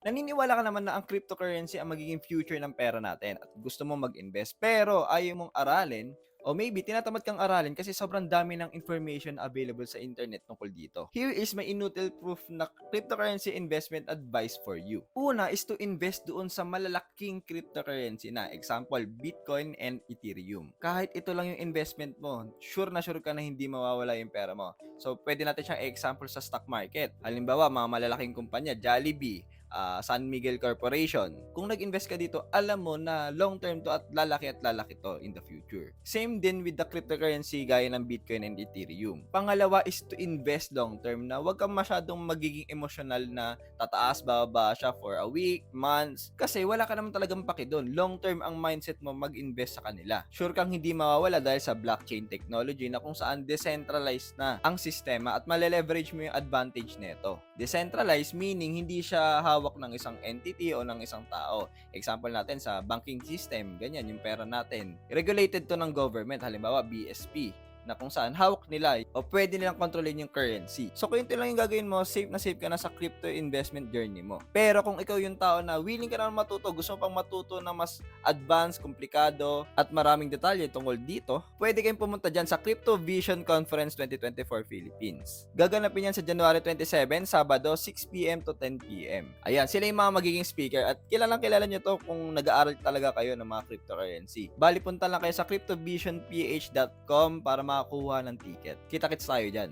Naniniwala ka naman na ang cryptocurrency ang magiging future ng pera natin at gusto mo mag-invest pero ayaw mong aralin o maybe tinatamad kang aralin kasi sobrang dami ng information available sa internet tungkol dito. Here is my inutil proof na cryptocurrency investment advice for you. Una is to invest doon sa malalaking cryptocurrency na example Bitcoin and Ethereum. Kahit ito lang yung investment mo, sure na sure ka na hindi mawawala yung pera mo. So pwede natin siyang example sa stock market. Halimbawa, mga malalaking kumpanya, Jollibee, San Miguel Corporation. Kung nag-invest ka dito, alam mo na long term to at lalaki to in the future. Same din with the cryptocurrency gaya ng Bitcoin and Ethereum. Pangalawa is to invest long term na wag kang masyadong magiging emotional na tataas bababa siya for a week, months, kasi wala ka naman talagang paki doon. Long term ang mindset mo mag-invest sa kanila. Sure kang hindi mawawala dahil sa blockchain technology na kung saan decentralized na ang sistema at male-leverage mo yung advantage nito. Decentralized meaning hindi siya hawak ng isang entity o ng isang tao. Example natin sa banking system, ganyan yung pera natin. Regulated to ng government, halimbawa BSP, na kung saan hawak nila o pwede nilang kontrolin yung currency. So kung ito lang yung gagawin mo, safe na safe ka na sa crypto investment journey mo. Pero kung ikaw yung tao na willing ka na matuto, gusto mo pang matuto na mas advanced, komplikado, at maraming detalye tungkol dito, pwede kayong pumunta dyan sa Crypto Vision Conference 2024 Philippines. Gaganapin yan sa January 27, Sabado, 6 p.m. to 10 p.m. Ayan, sila yung mga magiging speaker at kilala nyo to kung nag-aaral talaga kayo ng mga cryptocurrency. Bali, punta lang kayo sa cryptovisionph.com para makakuha ng ticket. Kita-kits tayo dyan.